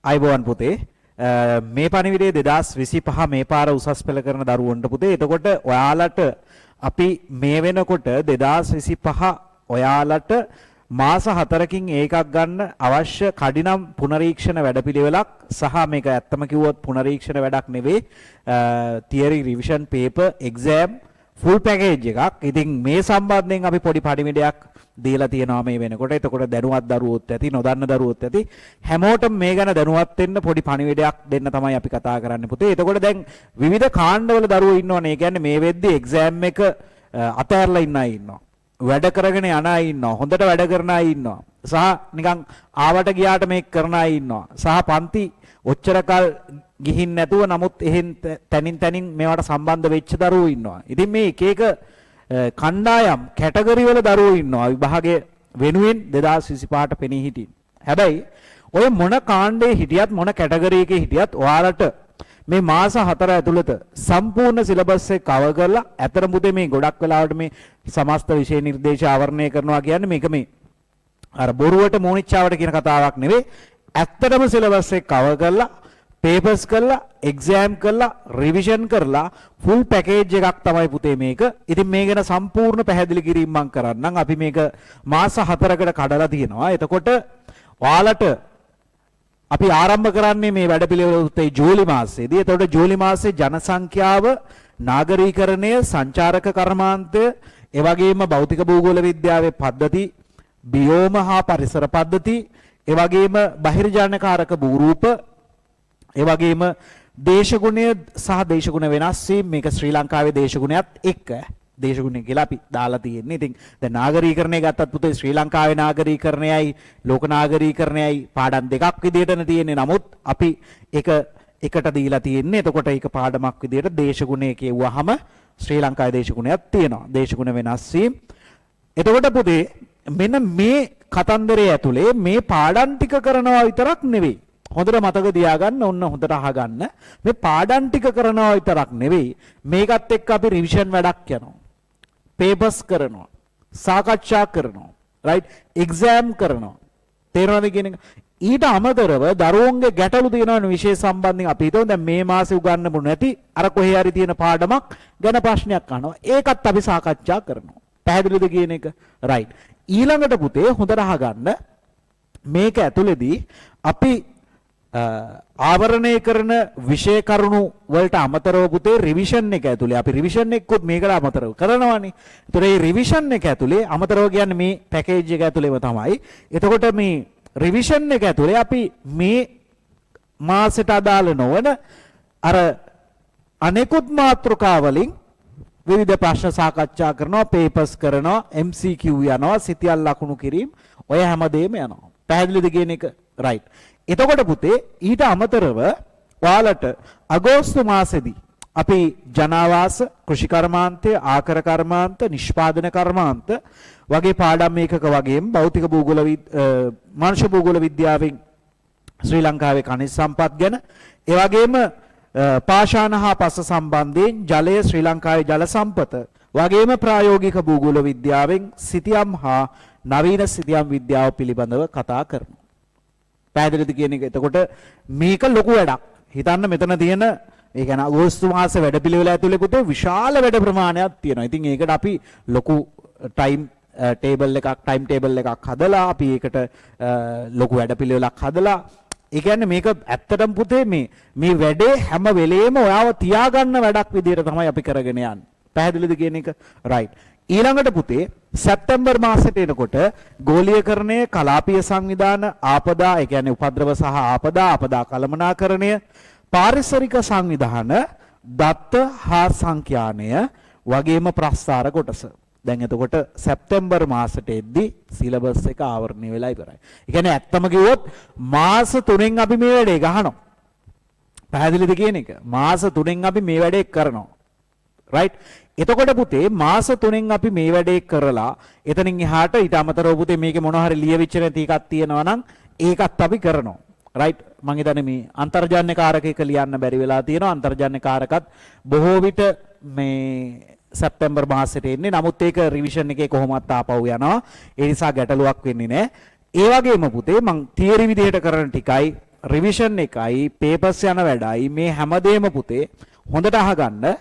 අයිබෝන් පුතේ මේ පණිවිඩය 2025 මේ පාර උසස් පෙළ කරන දරුවන්ට පුතේ. එතකොට ඔයාලට අපි මේ වෙනකොට 2025 ඔයාලට මාස 4කින් එකක් ගන්න අවශ්‍ය කඩිනම් පුනරීක්ෂණ වැඩපිළිවෙලක් සහ මේක ඇත්තම කිව්වොත් පුනරීක්ෂණ වැඩක් නෙවෙයි theory revision paper exam full package එකක්. ඉතින් මේ සම්බන්ධයෙන් අපි පොඩි පණිවිඩයක් දීලා තියෙනවා මේ වෙනකොට. එතකොට දැනුවත් දරුවොත් ඇති, නොදන්න දරුවොත් ඇති, හැමෝටම මේ ගැන දැනුවත් වෙන්න පොඩි පණිවිඩයක් දෙන්න තමයි අපි කතා කරන්නේ පුතේ. එතකොට දැන් විවිධ කාණ්ඩවල දරුවෝ ඉන්නවනේ. ඒ කියන්නේ මේ වෙද්දි එක්සෑම් එක අතහැරලා ඉන්න අය ඉන්නවා. වැඩ කරගෙන යන අය ඉන්නවා. හොඳට වැඩ කරන අය ඉන්නවා. සහ නිකන් ආවට ගියාට මේක කරන අය ඉන්නවා. සහ පන්ති ඔච්චරකල් ගිහින් නැතුව නමුත් එහෙන් තනින් මේවට සම්බන්ධ වෙච්ච දරුවෝ ඉන්නවා. ඉතින් මේ එක එක කණ්ඩායම් කැටගරි වල දරුවෝ ඉන්නවා විභාගයේ වෙනුවෙන් 2025ට පෙනී හිටින්. හැබැයි ඔය මොන කාණ්ඩේ හිටියත් මොන කැටගරි එකේ හිටියත් ඔයාලට මේ මාස 4 ඇතුළත සම්පූර්ණ සිලබස් එක කවර් කරලා අතරම පුතේ මේ ගොඩක් වෙලාවට මේ සමස්ත විෂය නිර්දේශ ආවරණය කරනවා කියන්නේ මේක මේ අර බොරුවට මෝනිච්චාවට කියන කතාවක් නෙවෙයි. ඇත්තටම සිලබස් එක කවර් කරලා papers කරලා exam කරලා revision කරලා full package එකක් තමයි පුතේ මේක. ඉතින් මේ ගැන සම්පූර්ණ පැහැදිලි කිරීම මම කරන්නම්. අපි මේක මාස 4කට කඩලා තියෙනවා. එතකොට ඔයාලට අපි ආරම්භ කරන්නේ මේ වැඩපිළිවෙල උත්තේ ජූලි මාසයේදී. එතකොට ජූලි මාසයේ ජනසංඛ්‍යාව, නාගරීකරණය, සංචාරක කර්මාන්තය, ඒ වගේම භෞතික භූගෝල විද්‍යාවේ පද්ධති, බියෝම හා පරිසර පද්ධති, ඒ වගේම බහිර්ජානකාරක භූරූප, ඒ වගේම දේශගුණය සහ දේශගුණ වෙනස් වීම. මේක ශ්‍රී ලංකාවේ දේශගුණයත් එක්ක දේශගුණය කියලා අපි දාලා තියෙන්නේ. ඉතින් දැන් නාගරීකරණය ගත්තත් පුතේ ශ්‍රී ලංකාවේ නාගරීකරණයයි ලෝක නාගරීකරණයයි පාඩම් දෙකක් විදිහටනේ තියෙන්නේ. නමුත් අපි එකට දීලා තියෙන්නේ. එතකොට ඒක පාඩමක් විදිහට දේශගුණය කියුවාම ශ්‍රී ලංකාවේ දේශගුණයක් තියෙනවා. දේශගුණ වෙනස් වීම. එතකොට පුතේ මෙන්න මේ කතන්දරය ඇතුලේ මේ පාඩම් ටික කරනවා විතරක් නෙවෙයි. හොඳට මතක තියාගන්න, ඔන්න හොඳට අහගන්න. මේ පාඩම් ටික කරනවා විතරක් නෙවෙයි, මේකත් එක්ක අපි රිවිෂන් වැඩක් යනවා. papers කරනවා, සාකච්ඡා කරනවා, right? exam කරනවා. තේරෙනවද කියන එක? ඊට අමතරව දරුවන්ගේ ගැටලු තියෙනවනේ විශේෂ සම්බන්ධයෙන්. අපි හිතමු දැන් මේ මාසේ උගන්වපු නැති අර කොහේ හරි තියෙන පාඩමක් ගැන ප්‍රශ්නයක් අහනවා. ඒකත් අපි සාකච්ඡා කරනවා. පැහැදිලිද කියන එක? right. ඊළඟට පුතේ හොඳට අහගන්න, මේක ඇතුලේදී අපි ආවරණය කරන විෂය කරුණු වලට අමතරව පුතේ රිවිෂන් එක ඇතුලේ අපි රිවිෂන් එකකුත් මේකට අමතරව කරනවානේ. ඒතර මේ රිවිෂන් එක ඇතුලේ අමතරව කියන්නේ මේ පැකේජ් එක ඇතුලේම තමයි. එතකොට මේ රිවිෂන් එක ඇතුලේ අපි මේ මාසෙට අදාළ නොවන අර අනෙකුත් මාතෘකා වලින් විවිධ ප්‍රශ්න සාකච්ඡා කරනවා, papers කරනවා, MCQ යනවා, සිතියල් ලකුණු කිරීම, ඔය හැමදේම යනවා. පැහැදිලිද කියන එක? right. එතකොට පුතේ ඊට අමතරව ඔයාලට අගෝස්තු මාසෙදී අපි ජනාවාස, කෘෂි කර්මාන්තය, ආකර කර්මාන්ත, නිෂ්පාදන කර්මාන්ත වගේ පාඩම් මේකක වගේම භෞතික භූගෝල මානව භූගෝල විද්‍යාවෙන් ශ්‍රී ලංකාවේ khනිජ සම්පත් ගැන, ඒ වගේම පාෂාණ හා පස සම්බන්ධයෙන් ජලය, ශ්‍රී ලංකාවේ ජල සම්පත වගේම ප්‍රායෝගික භූගෝල විද්‍යාවෙන් සිතියම් හා නවීන සිතියම් විද්‍යාව පිළිබඳව කතා කරනවා. පැහැදිලිද කියන එක? එතකොට මේක ලොකු වැඩක්. හිතන්න මෙතන තියෙන ඒ කියන්නේ අගෝස්තු මාසේ වැඩපිළිවෙල ඇතුලේ පුතේ විශාල වැඩ ප්‍රමාණයක් තියෙනවා. ඉතින් ඒකට අපි ලොකු ටයිම් ටේබල් එකක් හදලා අපි ඒකට ලොකු වැඩපිළිවෙලක් හදලා, ඒ කියන්නේ මේක ඇත්තටම පුතේ මේ වැඩේ හැම වෙලේම ඔයාව තියාගන්න වැඩක් විදියට තමයි අපි කරගෙන යන්නේ. පැහැදිලිද කියන එක? right. ඊළඟට පුතේ සැප්තැම්බර් මාසෙට එනකොට ගෝලීයකරණය, කලාපීය සංවිධාන, ආපදා, ඒ කියන්නේ උපද්‍රව සහ ආපදා කළමනාකරණය, පාරිසරික සංවිධාන, දත්ත හා සංඛ්‍යානය වගේම ප්‍රස්ථාර කොටස. දැන් එතකොට සැප්තැම්බර් මාසෙට එද්දි සිලබස් එක ආවරණය වෙලා ඉවරයි. ඒ කියන්නේ ඇත්තම කිව්වොත් මාස 3න් අපි මේ වැඩේ ගහනවා. පැහැදිලිද කියන එක? මාස 3න් අපි මේ වැඩේ කරනවා. right. එතකොට පුතේ මාස 3න් අපි මේ වැඩේ කරලා එතනින් එහාට ඊට අමතරව පුතේ මේකේ මොනවා හරි ලියවිච්ච නැති එකක් තියෙනවා නම් ඒකත් අපි කරනවා. right. මම හිතන්නේ මේ අන්තර්ජාන කාරක එක ලියන්න බැරි වෙලා තියෙනවා. අන්තර්ජාන කාරකත් බොහෝ විට මේ සැප්තැම්බර් මාසෙට එන්නේ. නමුත් ඒක රිවිෂන් එකේ කොහොමවත් ආපහු යනවා. ඒ නිසා ගැටලුවක් වෙන්නේ නැහැ. ඒ වගේම පුතේ මං තියරි විදිහට කරන ටිකයි රිවිෂන් එකයි පේපර්ස් යන වැඩයි මේ හැමදේම පුතේ හොඳට අහගන්න.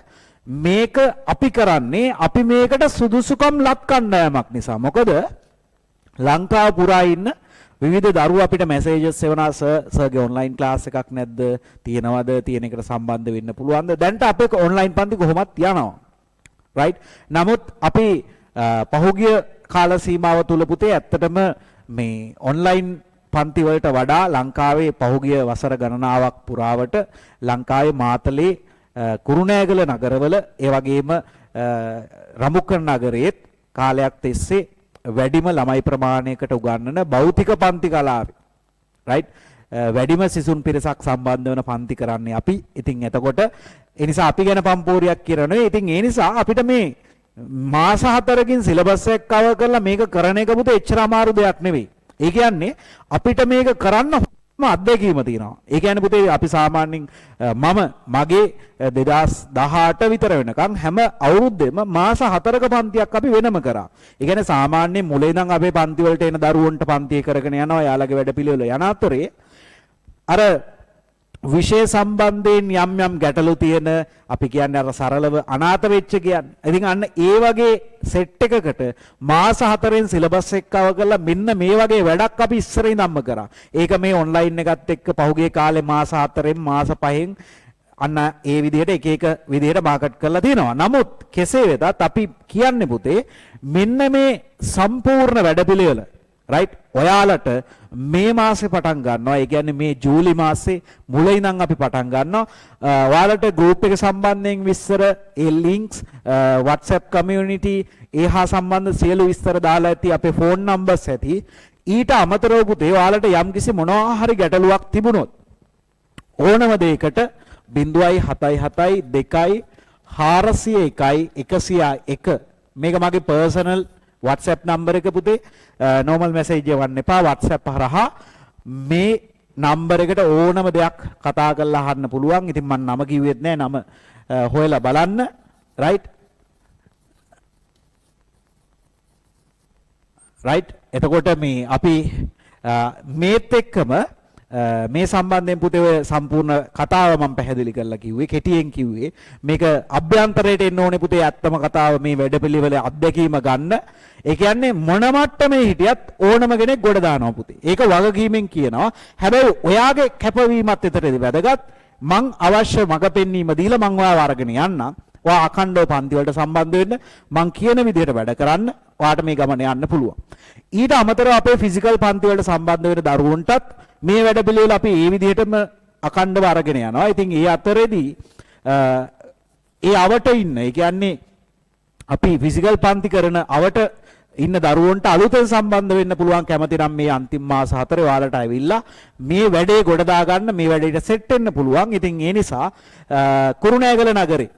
මේක අපි කරන්නේ අපි මේකට සුදුසුකම් ලත් කණ්ඩායමක් නිසා. මොකද ලංකාව පුරා ඉන්න විවිධ දරුවෝ අපිට මැසේජස් එවනවා සර්ගේ ඔන්ලයින් ක්ලාස් එකක් නැද්ද? තියෙනවද? තියෙන එකට සම්බන්ධ වෙන්න පුළුවන්ද? දැන්ට අපේ ඔන්ලයින් පන්ති කොහොමත් යනවා. රයිට්? නමුත් අපි පහුගිය කාල සීමාව තුල පුතේ ඇත්තටම මේ ඔන්ලයින් පන්ති වලට වඩා ලංකාවේ පහුගිය වසර ගණනාවක් පුරාවට ලංකාවේ මාතලේ කුරුණෑගල නගරවල ඒ වගේම රඹුක්කන නගරයේත් කාලයක් තිස්සේ වැඩිම ළමයි ප්‍රමාණයකට උගන්වන භෞතික පන්ති කලාවේ රයිට් වැඩිම සිසුන් පිරිසක් සම්බන්ධ වෙන පන්ති කරන්නේ අපි. ඉතින් එතකොට ඒ නිසා අපි ගැන පම්පෝරියක් කියනවා. ඉතින් ඒ නිසා අපිට මේ මාස 4කින් සිලබස් එක කවර් කරලා මේක කරන එක පුතේ එච්චර අමාරු දෙයක් නෙවෙයි. ඒ කියන්නේ අපිට මේක කරන්න අත්දැකීම තියෙනවා. ඒ කියන්නේ පුතේ අපි සාමාන්‍යයෙන් මගේ 2018 විතර වෙනකන් හැම අවුරුද්දෙම මාස 4ක පන්තියක් අපි වෙනම කරා. ඒ කියන්නේ සාමාන්‍යයෙන් මුලින් ඉඳන් අපේ පන්ති වලට එන දරුවන්ට පන්තිය කරගෙන යනවා. යාළගේ වැඩපිළිවෙල යන අතරේ අර විෂය සම්බන්ධයෙන් යම් ගැටලු තියෙන අපි කියන්නේ අර සරලව අනාථ වෙච්ච කියන්නේ. ඉතින් අන්න ඒ වගේ සෙට් එකකට මාස 4න් සිලබස් එක කවර් කරලා මෙන්න මේ වගේ වැඩක් අපි ඉස්සර ඉඳන්ම කරා. ඒක මේ ඔන්ලයින් එකත් එක්ක පහුගිය කාලේ මාස 4න් මාස 5න් අන්න ඒ විදිහට එක විදිහට මාකට් කරලා තියෙනවා. නමුත් කෙසේ වෙතත් අපි කියන්නේ පුතේ මෙන්න මේ සම්පූර්ණ වැඩපිළිවෙල රයිට් ඔයාලට මේ මාසේ පටන් ගන්නවා. ඒ කියන්නේ මේ ජූලි මාසේ මුල ඉඳන් අපි පටන් ගන්නවා. ඔයාලට ගෲප් එක සම්බන්ධයෙන් විස්තර ඒ ලින්ක්ස් WhatsApp community ඒ හා සම්බන්ධ සියලු විස්තර දාලා ඇති අපේ ෆෝන් නම්බර්ස් ඇති. ඊට අමතරව පුතේ ඔයාලට යම්කිසි මොනවා හරි ගැටලුවක් තිබුණොත් ඕනම දෙයකට 077 2 401 101 මේක මගේ පර්සනල් WhatsApp නම්බර එක පුතේ normal message එවන්න එපා. WhatsApp හරහා මේ නම්බර එකට ඕනම දෙයක් කතා කරලා අහන්න පුළුවන්. ඉතින් මම නම කිව්වෙත් නෑ. නම හොයලා බලන්න. right එතකොට මේ අපි මේත් එක්කම මේ සම්බන්ධයෙන් පුතේ ඔය සම්පූර්ණ කතාව මම පැහැදිලි කරලා කිව්වේ කෙටියෙන් කිව්වේ මේක අභ්‍යන්තරයට එන්න ඕනේ පුතේ ඇත්තම කතාව මේ වැඩපිළිවෙලේ අත්දැකීම ගන්න. ඒ කියන්නේ මොන මට්ටමේ හිටියත් ඕනම කෙනෙක් ගොඩ දානවා පුතේ. ඒක වගකීමෙන් කියනවා. හැබැයි ඔයාගේ කැපවීමත් එතරම් වැදගත්. මං අවශ්‍ය මඟ පෙන්වීම දීලා මං ඔයාව අරගෙන යන්නම්. ඔයා අඛණ්ඩව පන්ති වලට සම්බන්ධ වෙන්න මං කියන විදිහට වැඩ කරන්න. ඔයාට මේ ගමන යන්න පුළුවන්. ඊට අමතරව අපේ ෆිසිකල් පන්ති වලට සම්බන්ධ වෙන දරුවන්ටත් මේ වැඩ පිළිවෙල අපි ඒ විදිහටම අඛණ්ඩව අරගෙන යනවා. ඉතින් ඒ අතරේදී ඒ අවට ඉන්න, ඒ කියන්නේ අපි ෆිසිකල් පන්ති කරන අවට ඉන්න දරුවන්ට අලුතෙන් සම්බන්ධ වෙන්න පුළුවන් කැමති නම් මේ අන්තිම මාස 4 ඔයාලට ඇවිල්ලා මේ වැඩේ ගොඩ දා ගන්න, මේ වැඩේට සෙට් වෙන්න පුළුවන්. ඉතින් ඒ නිසා කුරුණෑගල නගරේ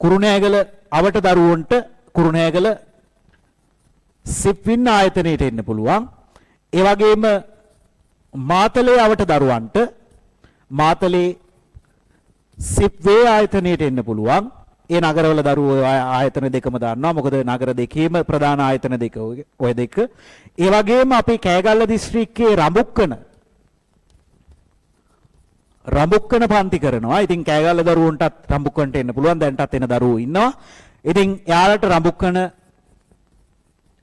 කුරුණෑගල අවට දරුවන්ට කුරුණෑගල සිප්වින් ආයතනයට එන්න පුළුවන්. ඒ වගේම මාතලේ අවට දරුවන්ට මාතලේ සිප්වේ ආයතනයට එන්න පුළුවන්. ඒ නගරවල දරුවෝ ආයතන දෙකම දාන්නවා. මොකද නගර දෙකේම ප්‍රධාන ආයතන දෙක ඔය දෙක. ඒ වගේම අපි කෑගල්ල දිස්ත්‍රික්කයේ රඹුක්කන පන්ති කරනවා. ඉතින් කෑගල්ල දරුවන්ටත් රඹුක්කනට එන්න පුළුවන්. දැන්ටත් එන දරුවෝ ඉන්නවා. ඉතින් එයාලට රඹුක්කන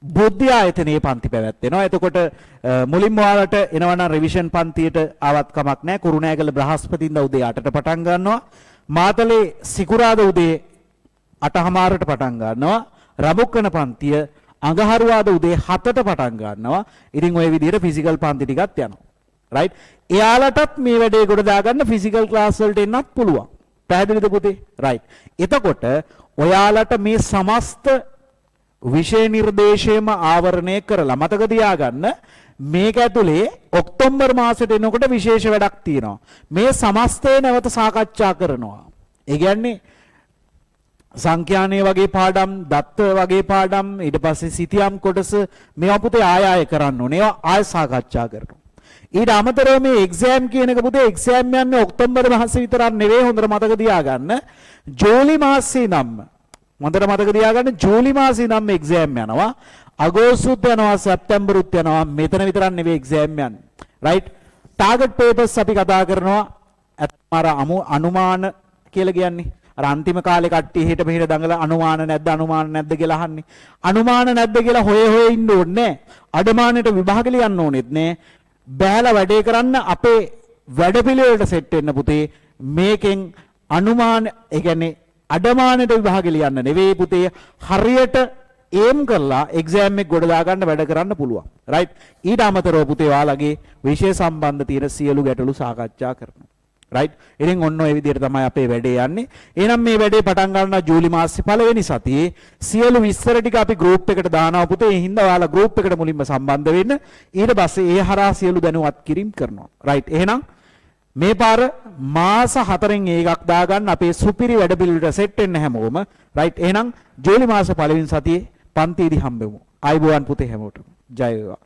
බුද්ධ ආයතනයේ පන්ති පැවැත්වෙනවා. එතකොට මුලින්ම ඔයාලට එනවා නම් රිවිෂන් පන්තියට ආවත් කමක් නැහැ. කුරුණෑගල බ්‍රහස්පතින්දා උදේ 8ට පටන් ගන්නවා. මාතලේ සිකුරාදා උදේ 8:00ට පටන් ගන්නවා. රඹුක්කන පන්තිය අඟහරුවාදා උදේ 7ට පටන් ගන්නවා. ඉතින් ওই විදිහට ෆිසිකල් පන්ති ටිකත් යනවා. රයිට්. එයාලටත් මේ වැඩේ ගොඩ දාගන්න ෆිසිකල් ක්ලාස් වලට එන්නත් පුළුවන්. පැහැදිලිද පුතේ? රයිට්. එතකොට ඔයාලට මේ සමස්ත විෂය නිර්දේශයම ආවරණය කරලා මතක තියාගන්න මේක ඇතුලේ ඔක්තෝබර් මාසෙට එනකොට විශේෂ වැඩක් තියෙනවා. මේ සමස්තය නැවත සාකච්ඡා කරනවා. ඒ කියන්නේ සංඛ්‍යානය වගේ පාඩම්, දත්ත වගේ පාඩම්, ඊට පස්සේ සිතියම් කොටස මේවා පුතේ ආය කරන්න ඕනේ. ඒවා ආය සාකච්ඡා කරනවා. ඊට අමතරව මේ එක්සෑම් කියන එක පුතේ එක්සෑම් යන්නේ ඔක්තෝබර් මාසෙ විතරක් නෙවෙයි. හොඳට මතක තියාගන්න. ජූලි මාසයේ නම් හොඳට මතක තියාගන්න ජූලි මාසයේ නම් එක්සෑම් යනවා. අගෝස්තුත් යනවා, සැප්තැම්බරුත් යනවා. මෙතන විතරක් නෙවෙයි එක්සෑම් යන්නේ. right target papers අපි කතා කරනවා අර අනුමාන කියලා කියන්නේ අර අන්තිම කාලේ කට්ටිය හිට මෙහෙට දඟල අනුමාන නැද්ද කියලා අහන්නේ අනුමාන නැද්ද කියලා හොය ඉන්න ඕනේ අඩමානෙට විභාග ලියන්න ඕනෙත් නෑ බෑලා වැඩේ කරන්න අපේ වැඩපිළිවෙලට සෙට් වෙන්න පුතේ මේකෙන් අනුමාන ඒ කියන්නේ අඩමානෙට විභාග ලියන්න නෙවෙයි පුතේ හරියට ඒම් කරලා එක්සෑම් එක ගොඩ දාගන්න වැඩ කරන්න පුළුවන් රයිට් ඊට අමතරව පුතේ ඔයාලගේ විෂය සම්බන්ධ තියෙන සියලු ගැටලු සාකච්ඡා කරනවා රයිට් ඉතින් ඔන්න ඔය විදිහට තමයි අපේ වැඩේ යන්නේ එහෙනම් මේ වැඩේ පටන් ගන්නවා ජූලි මාසේ පළවෙනි සතියේ සියලු විස්තර ටික අපි ගෲප් එකට දානවා පුතේ ඒ හින්දා ඔයාලා ගෲප් එකට මුලින්ම සම්බන්ධ වෙන්න ඊට පස්සේ ඒ හරහා සියලු දැනුවත් කිරීම කරනවා රයිට් එහෙනම් මේ පාර මාස 4න් එකක් දාගන්න අපේ සුපිරි වැඩ පිළිවෙලට සෙට් වෙන්න හැමෝම රයිට් එහෙනම් ජූලි මාසේ පළවෙනි සතියේ පන්තියේදී හම්බෙමු ආයිබෝවන් පුතේ හැමෝටම ජය වේවා